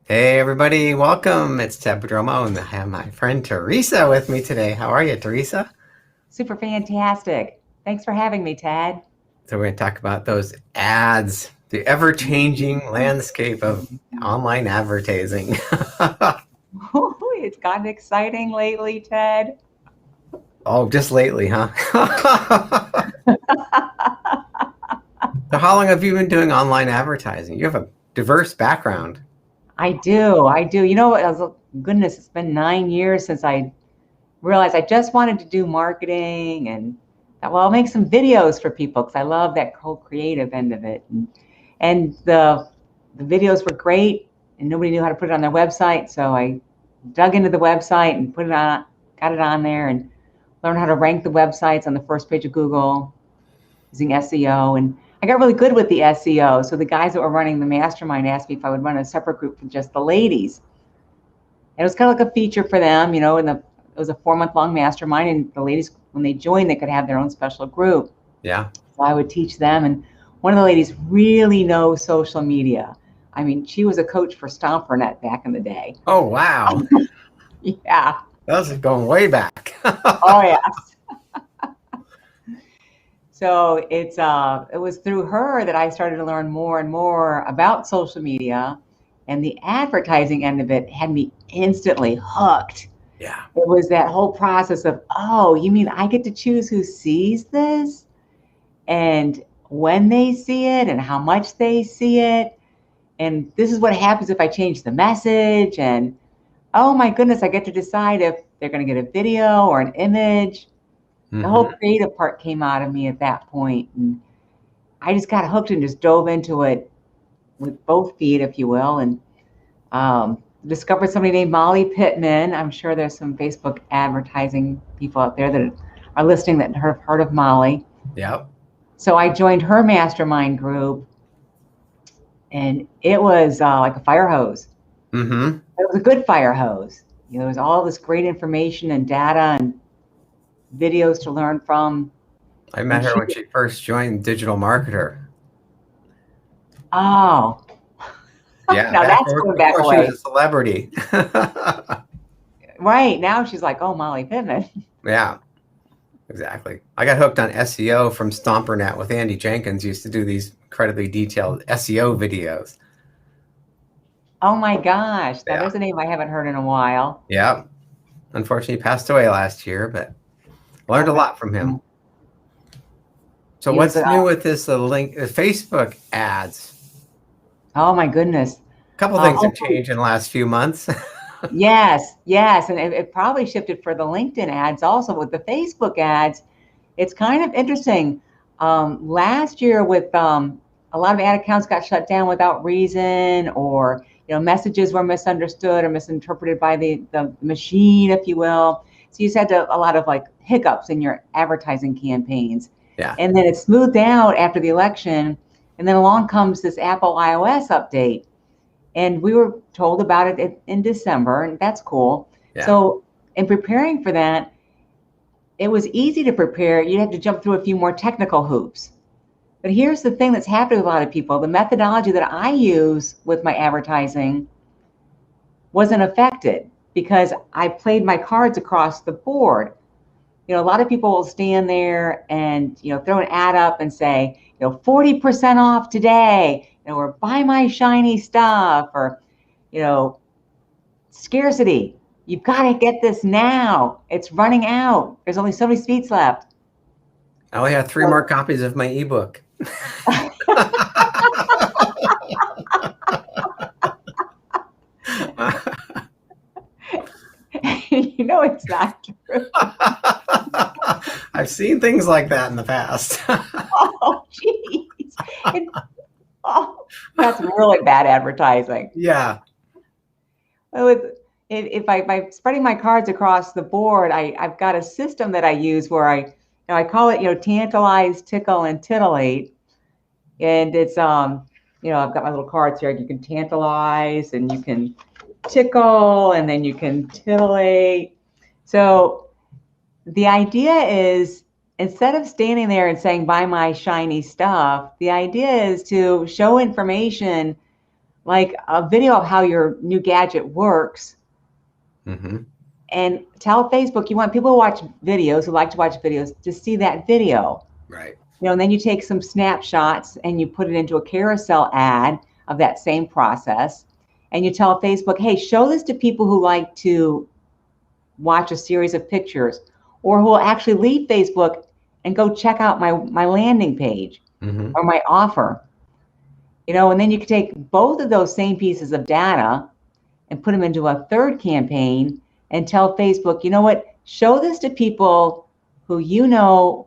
Hey everybody, welcome. It's Ted Padromo and I have my friend Teresa with me today. How are you, Teresa? Super fantastic. Thanks for having me, Ted. So we're going to talk about those ads, the ever-changing landscape of online advertising. It's gotten exciting lately, Ted. Oh, just lately, huh? So how long have you been doing online advertising? You have a diverse background. I do. You know what? Goodness, it's been 9 years since I realized I just wanted to do marketing and thought, well, I'll make some videos for people because I love that whole creative end of it. And the videos were great, and nobody knew how to put it on their website, so I dug into the website and put it on, got it on there, and learned how to rank the websites on the first page of Google using SEO. And I got really good with the SEO. So the guys that were running the mastermind asked me if I would run a separate group for just the ladies. And it was kind of like a feature for them, and it was a 4 month long mastermind. And the ladies, when they joined, they could have their own special group. Yeah. So I would teach them. And one of the ladies really knows social media. I mean, she was a coach for StomperNet back in the day. Oh, wow. Yeah. Those are going way back. Oh, yeah. So it was through her that I started to learn more and more about social media, and the advertising end of it had me instantly hooked. Yeah. It was that whole process of, oh, you mean I get to choose who sees this and when they see it and how much they see it. And this is what happens if I change the message. And oh my goodness, I get to decide if they're going to get a video or an image. The whole Hmm. creative part came out of me at that point. And I just got hooked and just dove into it with both feet, if you will, and discovered somebody named Molly Pittman. I'm sure there's some Facebook advertising people out there that are listening that have heard of Molly. Yep. So I joined her mastermind group, and it was like a fire hose. Hmm. It was a good fire hose. There was all this great information and data and videos to learn from. I met And her she, when she first joined Digital Marketer. oh, Yeah, now that's going back before she was away. a celebrity. Right now, she's like, oh, Molly Pittman. Yeah, exactly. I got hooked on SEO from StomperNet with Andy Jenkins. Used to do these incredibly detailed SEO videos. Oh my gosh. Now Yeah, there's a name I haven't heard in a while. yeah. Unfortunately, he passed away last year, but learned Oh, a good. lot from him. So He was, what's new with this Facebook ads? oh my goodness. A couple things have Hopefully, changed in the last few months. yes, yes. And it probably shifted for the LinkedIn ads also with the Facebook ads. It's kind of interesting. Last year with a lot of ad accounts got shut down without reason, or messages were misunderstood or misinterpreted by the machine, if you will. So you just had a lot of like hiccups in your advertising campaigns. Yeah. And then it smoothed out after the election. And then along comes this Apple iOS update. And we were told about it in December, and that's cool. Yeah. So in preparing for that, it was easy to prepare. You had to jump through a few more technical hoops. But here's the thing that's happening with a lot of people. The methodology that I use with my advertising wasn't affected because I played my cards across the board. A lot of people will stand there and, throw an ad up and say, 40% off today, or buy my shiny stuff, or, you know, scarcity. You've got to get this now. It's running out. There's only so many seats left. I only have three more copies of my ebook. It's not true. I've seen things like that in the past. Oh, jeez. And, oh, that's really bad advertising. Yeah. With if I by spreading my cards across the board, I've got a system that I use where I call it tantalize, tickle, and titillate, and it's I've got my little cards here. You can tantalize, and you can tickle, and then you can titillate. So the idea is, instead of standing there and saying buy my shiny stuff, the idea is to show information like a video of how your new gadget works, Mm-hmm. and tell Facebook you want people who watch videos, who like to watch videos, to see that video. Right. And then you take some snapshots and you put it into a carousel ad of that same process. And you tell Facebook, hey, show this to people who like to watch a series of pictures, or who will actually leave Facebook and go check out my landing page Mm-hmm. or my offer. And then you can take both of those same pieces of data and put them into a third campaign and tell Facebook, you know what, show this to people who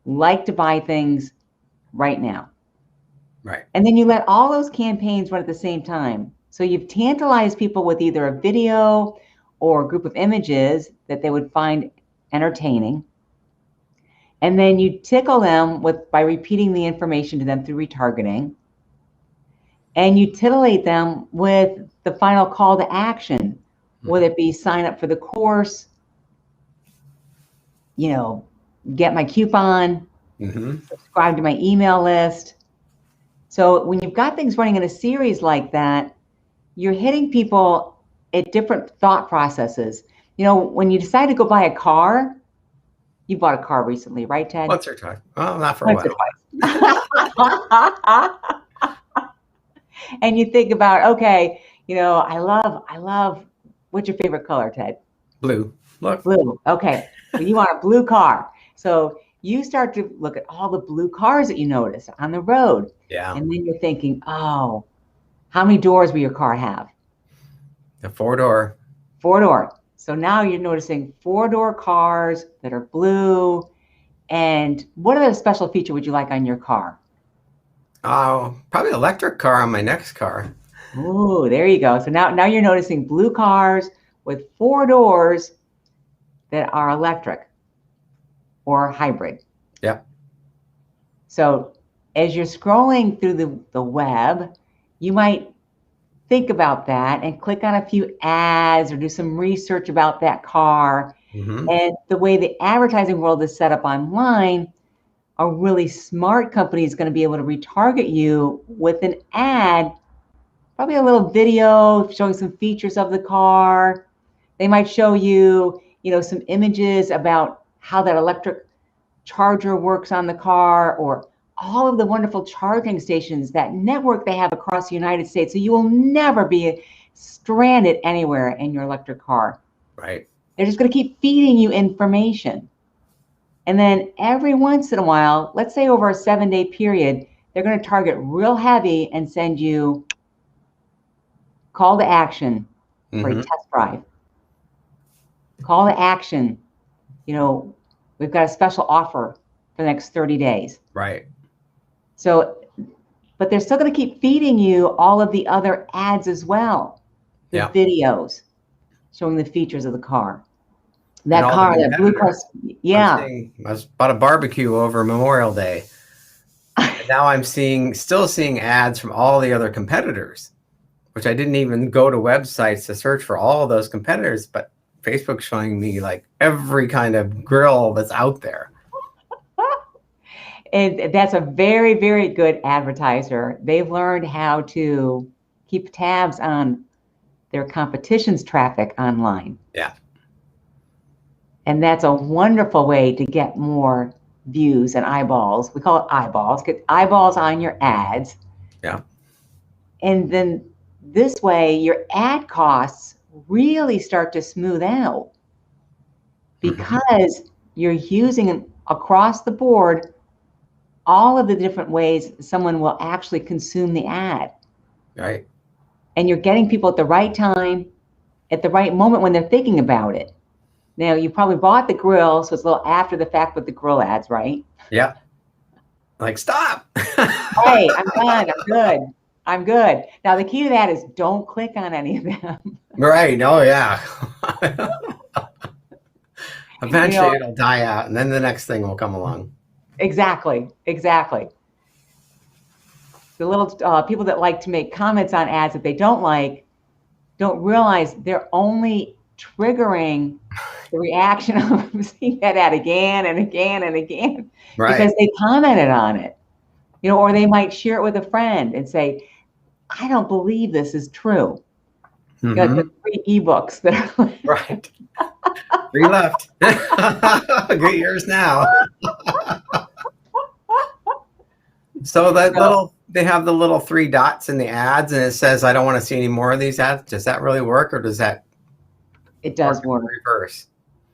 like to buy things right now. Right. And then you let all those campaigns run at the same time. So you've tantalized people with either a video or a group of images that they would find entertaining. And then you tickle them by repeating the information to them through retargeting. And you titillate them with the final call to action, whether it be sign up for the course, get my coupon, subscribe to my email list. So when you've got things running in a series like that, you're hitting people at different thought processes. When you decide to go buy a car, you bought a car recently, right, Ted? Once or twice. Well, not for a while. And you think about, okay, I love, what's your favorite color, Ted? Blue. Look. Blue. Okay. Well, you want a blue car. So you start to look at all the blue cars that you notice on the road. Yeah. And then you're thinking, oh, how many doors will your car have? A 4-door. 4-door. So now you're noticing 4-door cars that are blue. And what other special feature would you like on your car? Oh, probably electric car on my next car. Ooh, there you go. So now you're noticing blue cars with 4 doors that are electric or hybrid. Yep. So as you're scrolling through the web, you might think about that and click on a few ads or do some research about that car. Mm-hmm. And the way the advertising world is set up online, a really smart company is going to be able to retarget you with an ad, probably a little video showing some features of the car. They might show you, some images about how that electric charger works on the car, or all of the wonderful charging stations, that network they have across the United States. So you will never be stranded anywhere in your electric car. Right. They're just going to keep feeding you information. And then every once in a while, let's say over a 7-day period, they're going to target real heavy and send you call to action for a test drive. Call to action, we've got a special offer for the next 30 days. Right. So, but they're still going to keep feeding you all of the other ads as well. The videos showing the features of the car. That car, that blue car. Yeah. I bought a barbecue over Memorial Day. And now I'm still seeing ads from all the other competitors, which I didn't even go to websites to search for all of those competitors, but Facebook's showing me like every kind of grill that's out there. And that's a very, very good advertiser. They've learned how to keep tabs on their competition's traffic online. Yeah. And that's a wonderful way to get more views and eyeballs. We call it eyeballs. Get eyeballs on your ads. Yeah. And then this way, your ad costs really start to smooth out, because you're using across the board all of the different ways someone will actually consume the ad. Right. And you're getting people at the right time, at the right moment when they're thinking about it. Now, you probably bought the grill, so it's a little after the fact with the grill ads, right? Yeah. Like, stop. Hey, I'm done. I'm good. I'm good. Now, the key to that is don't click on any of them. Right. Oh, yeah. Eventually it'll die out, and then the next thing will come along. Exactly. Exactly. The little people that like to make comments on ads that they don't like don't realize they're only triggering the reaction of seeing that ad again and again and again, right, because they commented on it, or they might share it with a friend and say, I don't believe this is true. You know, like Mm-hmm. the 3 ebooks that are Right. 3 left. Get yours now. So that little, they have the little 3 dots in the ads and it says, I don't want to see any more of these ads. Does that really work, or does that it work does in work. reverse?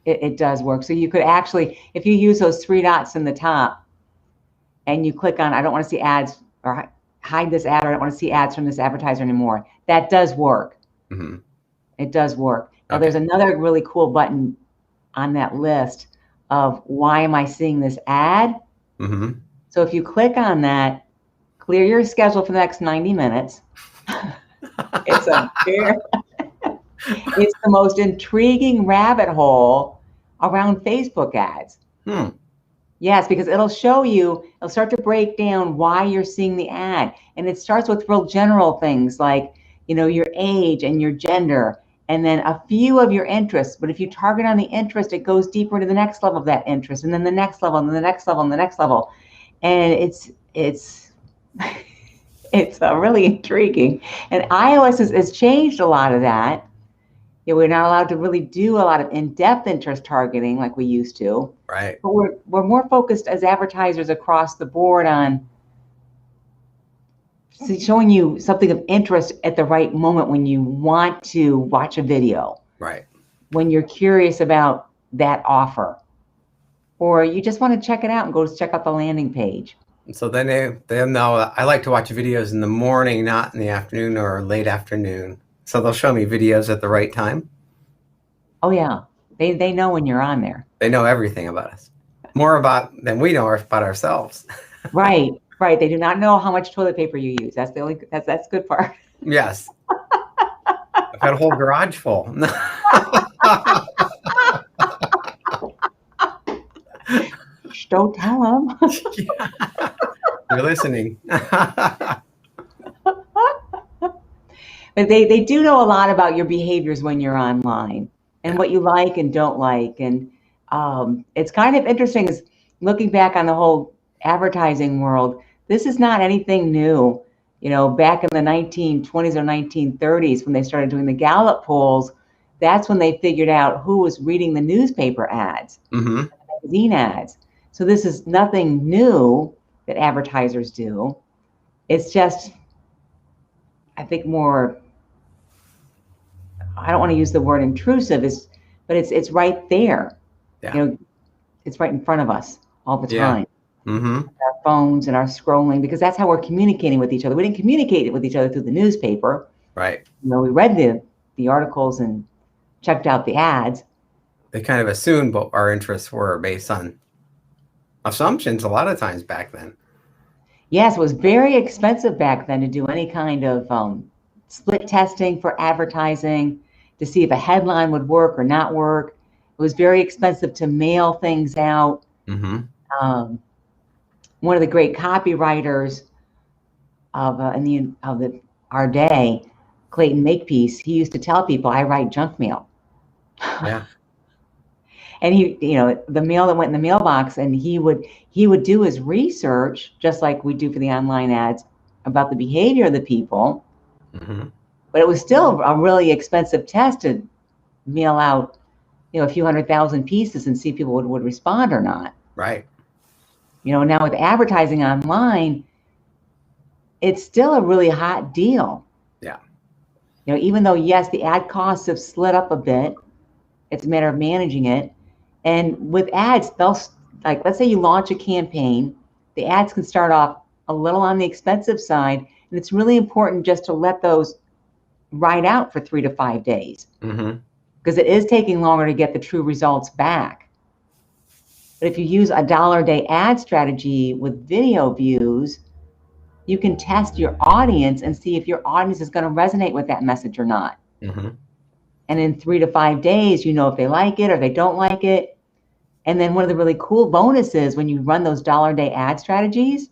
It does work. So you could actually, if you use those 3 dots in the top and you click on, I don't want to see ads, or hide this ad, or I don't want to see ads from this advertiser anymore, that does work. Mm-hmm. It does work. Now, Okay. there's another really cool button on that list of why am I seeing this ad? Mm-hmm. So if you click on that, clear your schedule for the next 90 minutes. It's it's the most intriguing rabbit hole around Facebook ads. Hmm. Yes, because it'll show you, it'll start to break down why you're seeing the ad. And it starts with real general things like, you know, your age and your gender, and then a few of your interests. But if you target on the interest, it goes deeper to the next level of that interest, and then the next level, and the next level, and the next level. And it's it's really intriguing. And iOS has changed a lot of that. You know, we're not allowed to really do a lot of in-depth interest targeting like we used to. Right. But we're more focused as advertisers across the board on showing you something of interest at the right moment when you want to watch a video, Right. when you're curious about that offer, or you just want to check it out and go check out the landing page. And so then they know that I like to watch videos in the morning, not in the afternoon or late afternoon. So they'll show me videos at the right time. Oh yeah, they know when you're on there. They know everything about us, more about than we know about ourselves. Right, right. They do not know how much toilet paper you use. That's the only that's good part. Yes. I've got a whole garage full. Shh, don't tell them. Yeah. They're listening. But they do know a lot about your behaviors when you're online and Yeah. what you like and don't like. And it's kind of interesting is looking back on the whole advertising world. This is not anything new. You know, back in the 1920s or 1930s when they started doing the Gallup polls, that's when they figured out who was reading the newspaper ads, Mm-hmm. magazine ads. So this is nothing new that advertisers do. It's just, I think, more, I don't want to use the word intrusive, but it's right there. Yeah. You know, it's right in front of us all the Yeah. time. Mm-hmm. Our phones and our scrolling, because that's how we're communicating with each other. We didn't communicate with each other through the newspaper. Right. You know, we read the articles and checked out the ads. They kind of assumed what our interests were based on assumptions a lot of times back then. Yes, it was very expensive back then to do any kind of split testing for advertising to see if a headline would work or not work. It was very expensive to mail things out. Mm-hmm. One of the great copywriters of our day, Clayton Makepeace, he used to tell people, "I write junk mail." Yeah. And he, you know, the mail that went in the mailbox, and he would do his research just like we do for the online ads about the behavior of the people. Mm-hmm. But it was still a really expensive test to mail out, you know, a few 100,000 pieces and see if people would respond or not. Right. You know, now with advertising online, it's still a really hot deal. Yeah. You know, even though, yes, the ad costs have slid up a bit, it's a matter of managing it. And with ads, they'll, like, let's say you launch a campaign, the ads can start off a little on the expensive side, and it's really important just to let those ride out for 3 to 5 days, Mm-hmm. because it is taking longer to get the true results back. But if you use a $1-a-day ad strategy with video views, you can test your audience and see if your audience is going to resonate with that message or not. Mm-hmm. And in 3 to 5 days, you know if they like it or they don't like it. And then one of the really cool bonuses when you run those $1-a-day ad strategies,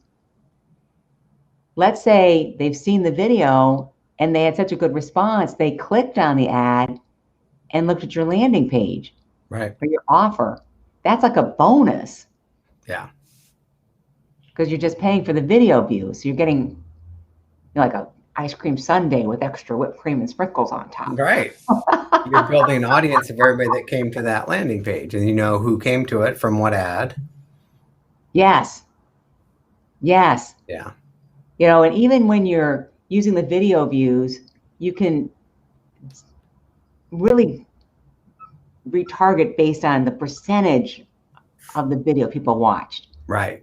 let's say they've seen the video and they had such a good response, they clicked on the ad and looked at your landing page Right. for your offer. That's like a bonus, Yeah. because you're just paying for the video view. So you're getting, you know, like ice cream sundae with extra whipped cream and sprinkles on top. Right. You're building an audience of everybody that came to that landing page, and you know who came to it from what ad. Yes. Yes. Yeah. And even when you're using the video views, you can really retarget based on the percentage of the video people watched. Right.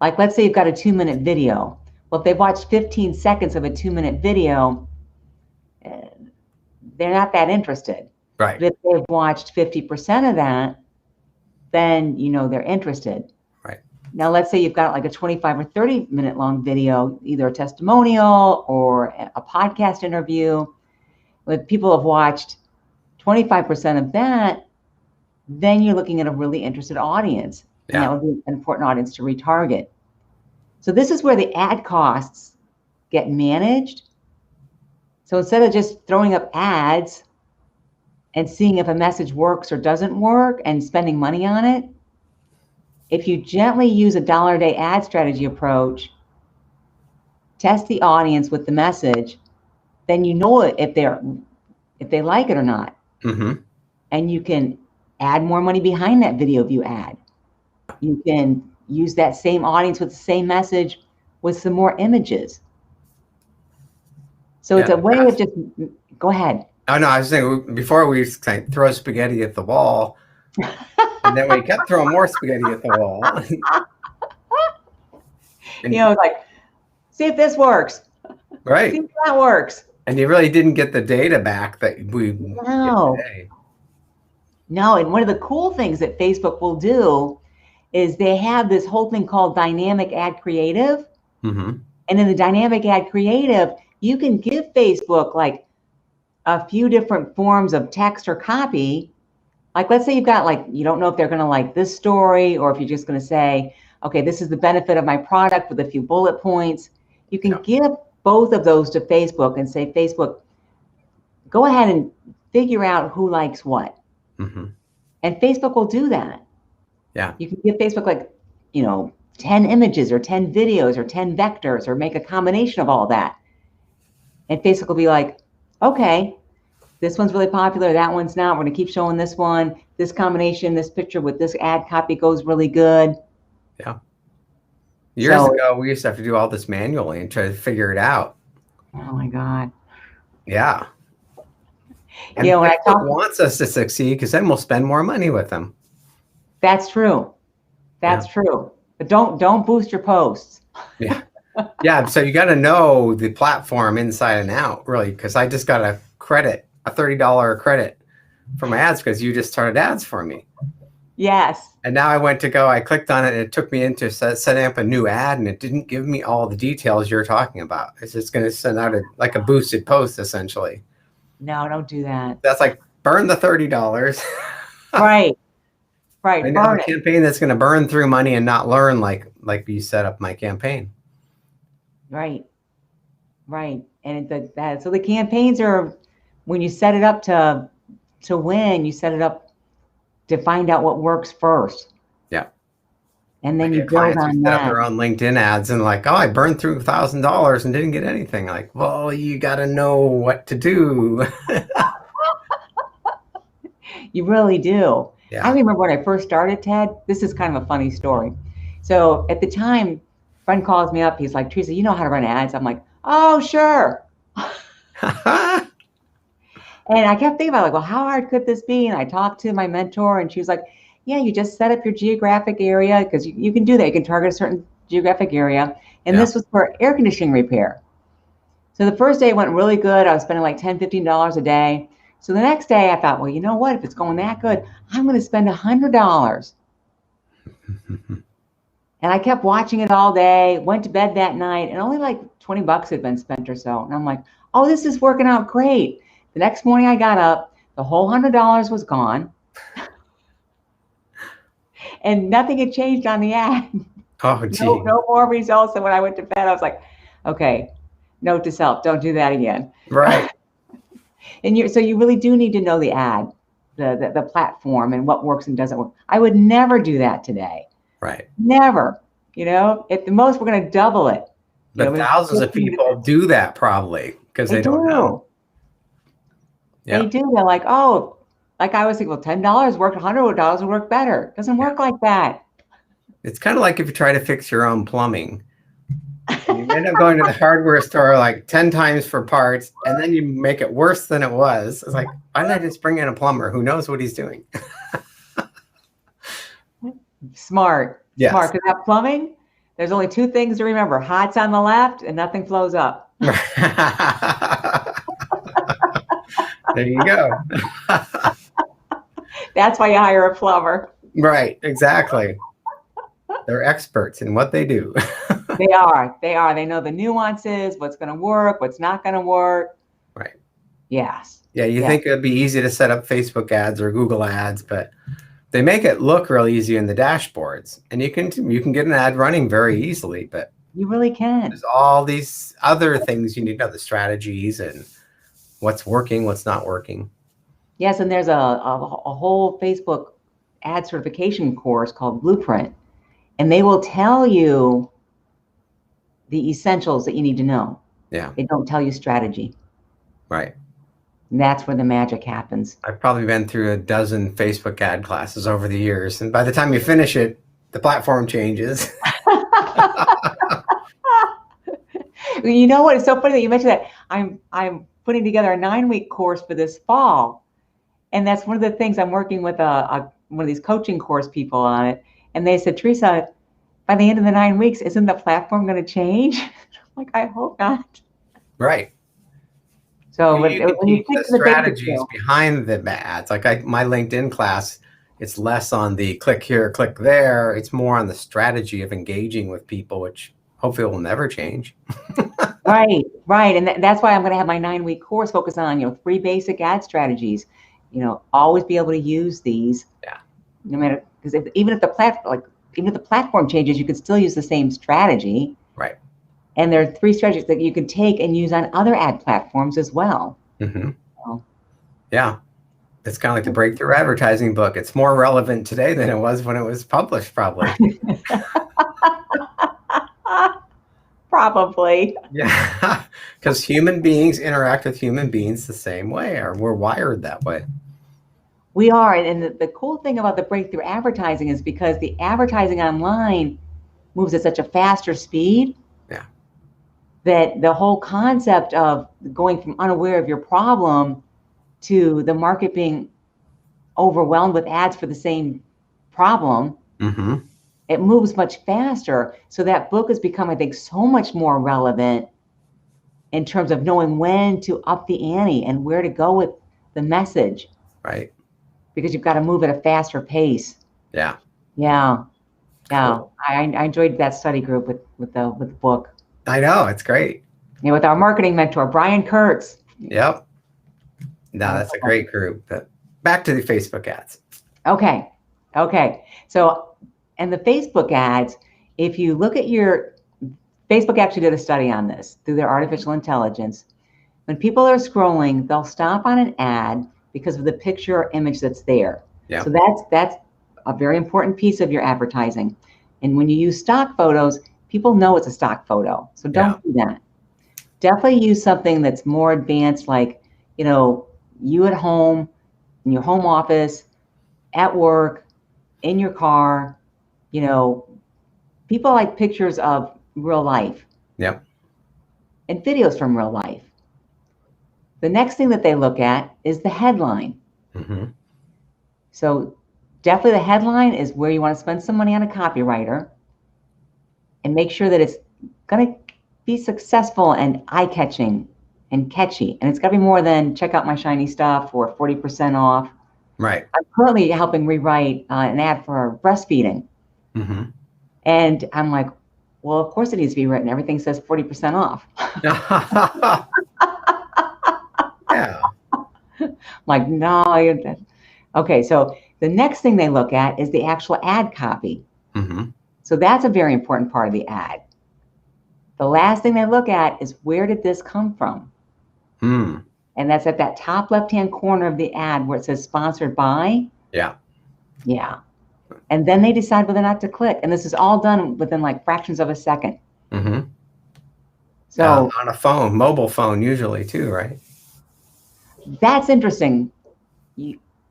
Like, let's say you've got a 2-minute video. Well, if they've watched 15 seconds of a 2-minute video, they're not that interested. Right. But if they've watched 50% of that, then they're interested. Right. Now, let's say you've got like a 25 or 30-minute long video, either a testimonial or a podcast interview. If people have watched 25% of that, then you're looking at a really interested audience. Yeah. And that would be an important audience to retarget. So this is where the ad costs get managed. So instead of just throwing up ads and seeing if a message works or doesn't work and spending money on it, if you gently use a $1-a-day ad strategy approach, test the audience with the message, then you know if they like it or not. Mm-hmm. And you can add more money behind that video view ad. You can use that same audience with the same message with some more images. So it's a way of just, go ahead. Oh, no, I was saying before we throw spaghetti at the wall, and then we kept throwing more spaghetti at the wall. And, like, see if this works. Right. See if that works. And you really didn't get the data back that we get today. No, and one of the cool things that Facebook will do is they have this whole thing called dynamic ad creative. Mm-hmm. And in the dynamic ad creative, you can give Facebook like a few different forms of text or copy. Like, let's say you've got you don't know if they're going to like this story, or if you're just going to say, okay, this is the benefit of my product with a few bullet points. You can give both of those to Facebook and say, Facebook, go ahead and figure out who likes what. Mm-hmm. And Facebook will do that. Yeah. You can give Facebook 10 images or 10 videos or 10 vectors, or make a combination of all that. And Facebook will be like, okay, this one's really popular, that one's not. We're going to keep showing this one. This combination, this picture with this ad copy goes really good. Yeah. Years ago, we used to have to do all this manually and try to figure it out. Oh, my God. Yeah. And Facebook wants us to succeed, because then we'll spend more money with them. That's true. That's true. But don't boost your posts. Yeah. Yeah. So you got to know the platform inside and out, really, because I just got a $30 credit for my ads because you just started ads for me. Yes. And now I clicked on it, and it took me into setting up a new ad, and it didn't give me all the details you're talking about. It's just going to send out a boosted post, essentially. No, don't do that. That's like, burn the $30. Right. Right. I know a campaign that's going to burn through money and not learn like you set up my campaign. Right. Right. And so the campaigns are, when you set it up to win, you set it up to find out what works first. Yeah. And then you build on that. Set up their own LinkedIn ads and I burned through $1,000 and didn't get anything. Like, well, you got to know what to do. You really do. Yeah. I remember when I first started, Ted, this is kind of a funny story. So at the time, a friend calls me up. He's like, Theresa, you know how to run ads? I'm like, oh, sure. And I kept thinking about well, how hard could this be? And I talked to my mentor, and she was like, yeah, you just set up your geographic area, because you can do that. You can target a certain geographic area. And this was for air conditioning repair. So the first day went really good. I was spending like $10, $15 a day. So the next day I thought, well, you know what? If it's going that good, I'm going to spend $100. And I kept watching it all day, went to bed that night, and only like $20 had been spent or so. And I'm like, oh, this is working out great. The next morning I got up, the whole $100 was gone. And nothing had changed on the ad. Oh, gee. No more results. And when I went to bed, I was like, okay, note to self, don't do that again. Right. And so you really do need to know the ad, the platform, and what works and doesn't work. I would never do that today. Right. Never. At the most, we're going to double it. But thousands of people do that probably because they don't know. Yeah. They do. They're like, oh, like I was thinking, well, $10 worked, $100 would work better. It doesn't work like that. It's kind of like if you try to fix your own plumbing. You end up going to the hardware store like 10 times for parts, and then you make it worse than it was. It's like, why didn't I just bring in a plumber who knows what he's doing? Smart. Yes. Smart. Because that plumbing, there's only two things to remember. Hot's on the left and nothing flows up. There you go. That's why you hire a plumber. Right. Exactly. They're experts in what they do. They are. They know the nuances, what's going to work, what's not going to work. Right. Yes. Yeah. You think it'd be easy to set up Facebook ads or Google ads, but they make it look real easy in the dashboards, and you can get an ad running very easily, but you really can. There's all these other things you need to know, the strategies and what's working, what's not working. Yes. And there's a whole Facebook ad certification course called Blueprint, and they will tell you the essentials that you need to know. Yeah. They don't tell you strategy. Right. And that's where the magic happens. I've probably been through a dozen Facebook ad classes over the years. And by the time you finish it, the platform changes. You know what? It's so funny that you mentioned that. I'm putting together a 9-week course for this fall. And that's one of the things I'm working with one of these coaching course people on it. And they said, Theresa, by the end of the 9 weeks, isn't the platform going to change? I'm like, I hope not. Right. So when you think the strategies behind the ads, like my LinkedIn class, it's less on the click here, click there. It's more on the strategy of engaging with people, which hopefully will never change. Right. And that's why I'm going to have my 9-week course focus on, 3 basic ad strategies. Always be able to use these. Yeah. No matter, because even if the platform changes, you can still use the same strategy. Right. And there are 3 strategies that you can take and use on other ad platforms as well. Mm-hmm. So. Yeah. It's kind of like the breakthrough advertising book. It's more relevant today than it was when it was published, probably. Probably. Yeah. Because human beings interact with human beings the same way, or we're wired that way. We are. And the cool thing about the breakthrough advertising is because the advertising online moves at such a faster speed. Yeah. That the whole concept of going from unaware of your problem to the market being overwhelmed with ads for the same problem, mm-hmm. It moves much faster. So that book has become, I think, so much more relevant in terms of knowing when to up the ante and where to go with the message. Right. Because you've got to move at a faster pace. Yeah. Yeah. Cool. I enjoyed that study group with the book. I know, it's great. With our marketing mentor, Brian Kurtz. Yep. No, that's a great group. But back to the Facebook ads. Okay. So, and the Facebook ads, if you look at Facebook actually did a study on this through their artificial intelligence. When people are scrolling, they'll stop on an ad because of the picture or image that's there. Yeah. So that's a very important piece of your advertising. And when you use stock photos, people know it's a stock photo. So don't do that. Definitely use something that's more advanced, like, you at home, in your home office, at work, in your car. People like pictures of real life. Yep. And videos from real life. The next thing that they look at is the headline. Mm-hmm. So definitely the headline is where you want to spend some money on a copywriter and make sure that it's going to be successful and eye-catching and catchy. And it's got to be more than check out my shiny stuff or 40% off. Right. I'm currently helping rewrite an ad for breastfeeding. Mm-hmm. And I'm like, well, of course it needs to be written. Everything says 40% off. Yeah. Like, no. Okay, so the next thing they look at is the actual ad copy. Mm-hmm. So that's a very important part of the ad. The last thing they look at is, where did this come from? Mm. And that's at that top left-hand corner of the ad where it says sponsored by. Yeah. Yeah. And then they decide whether or not to click. And this is all done within like fractions of a second. Mm-hmm. So On a phone, mobile phone usually too, right? that's interesting.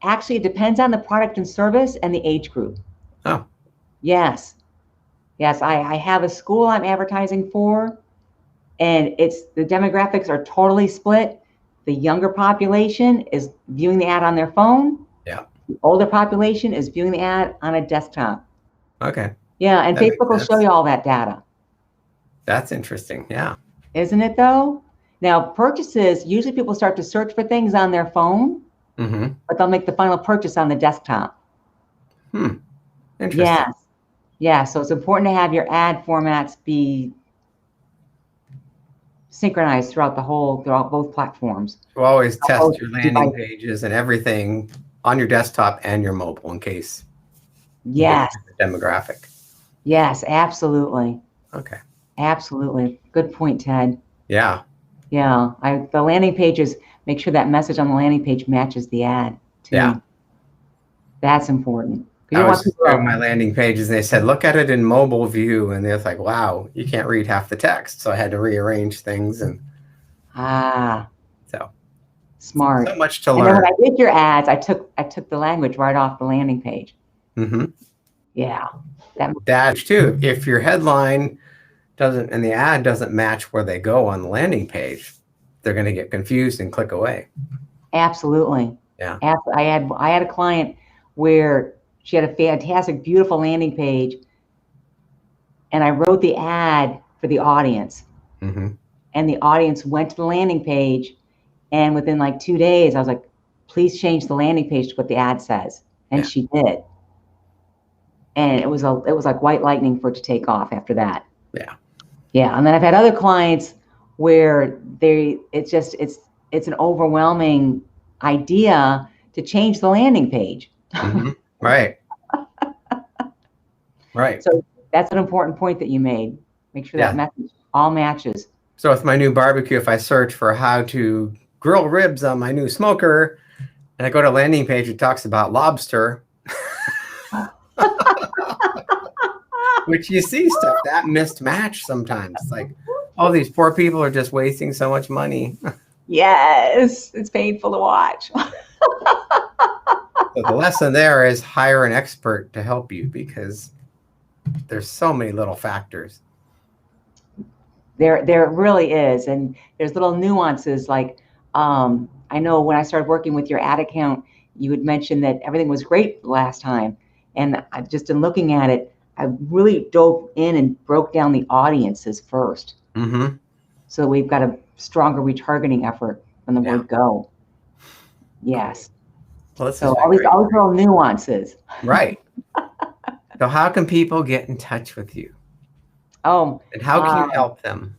Actually, it depends on the product and service and the age group. Oh, Yes. Yes, I have a school I'm advertising for, and the demographics are totally split. The younger population is viewing the ad on their phone. yeah. The older population is viewing the ad on a desktop. Okay. Yeah, and That makes Facebook will show sense. you all that data. That's interesting. Yeah. Isn't it though? Now, purchases, usually people start to search for things on their phone, Mm-hmm. but they'll make the final purchase on the desktop. Interesting. Yes. Yeah, so it's important to have your ad formats be synchronized throughout both platforms. You always test Both your landing devices. pages and everything on your desktop and your mobile in case you get a Yes. different demographic. Yes, absolutely. Okay. Absolutely. Good point, Ted. Yeah. Yeah. The landing pages, make sure that message on the landing page matches the ad too. Yeah. That's important. I was doing my landing pages and they said, look at it in mobile view. And they're like, wow, you can't read half the text. So I had to rearrange things. And so smart. so much to And learn. then when I did your ads, I took the language right off the landing page. Mm-hmm. Yeah. That's too. If your headline doesn't and the ad doesn't match where they go on the landing page, they're going to get confused and click away. Absolutely. Yeah. I had a client where she had a fantastic, beautiful landing page, and I wrote the ad for the audience. Mm-hmm. And the audience went to the landing page, and within like 2 days, I was like, please change the landing page to what the ad says. And she did. And it was like white lightning for it to take off after that. Yeah. Yeah. And then I've had other clients where it's an overwhelming idea to change the landing page. Mm-hmm. Right. Right. So that's an important point that you made. Make sure that message all matches. So with my new barbecue, if I search for how to grill ribs on my new smoker and I go to landing page, it talks about lobster, which you see stuff that mismatch sometimes. Like, oh, these poor people are just wasting so much money. Yes, it's painful to watch. So the lesson there is hire an expert to help you because there's so many little factors. There really is, and there's little nuances like I know when I started working with your ad account, you had mentioned that everything was great last time, and I just in looking at it, I really dove in and broke down the audiences first. Mm-hmm. So we've got a stronger retargeting effort from the word go. Yes. Well, so all these little nuances. Right. So how can people get in touch with you? Oh. And how can you help them?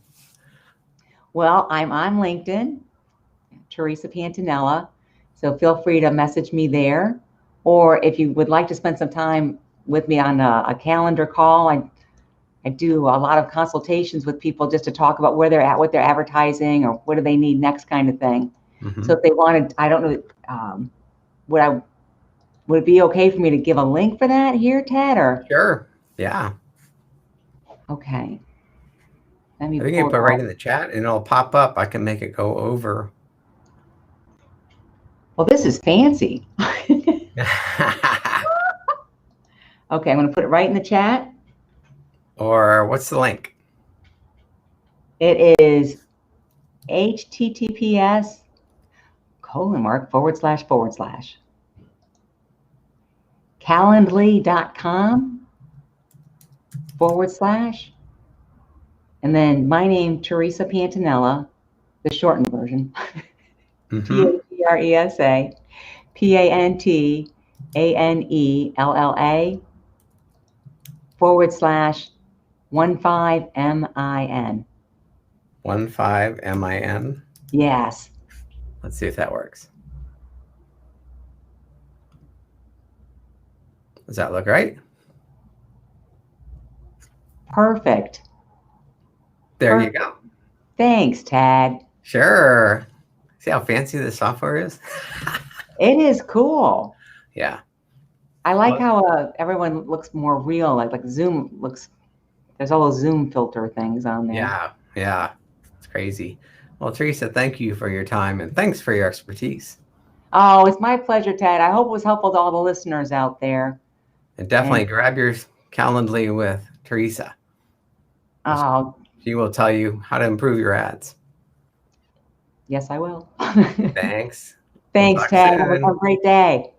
Well, I'm on LinkedIn, Theresa Pantanella. So feel free to message me there. Or if you would like to spend some time with me on a calendar call, I do a lot of consultations with people just to talk about where they're at, what they're advertising, or what do they need next kind of thing. Mm-hmm. So if they wanted, I don't know, would it be okay for me to give a link for that here, Ted? Or sure, yeah. Okay. Let me. I think you can put right in the chat, and it'll pop up. I can make it go over. Well, this is fancy. Okay, I'm going to put it right in the chat. Or what's the link? It is https:// calendly.com/ and then my name, Theresa Pantanella, the shortened version. Mm-hmm. Theresa Pantanella /15min. 15min? Yes. Let's see if that works. Does that look right? Perfect. There you go. Thanks, Tad. Sure. See how fancy the software is? It is cool. Yeah. I like how everyone looks more real, like Zoom looks. There's all those Zoom filter things on there. Yeah, yeah. Crazy. Well, Theresa, thank you for your time and thanks for your expertise. Oh, it's my pleasure, Ted. I hope it was helpful to all the listeners out there. And definitely And grab your Calendly with Theresa. oh, She will tell you how to improve your ads. yes, I will. Thanks. We'll Thanks, talk Ted. Have a soon. great day.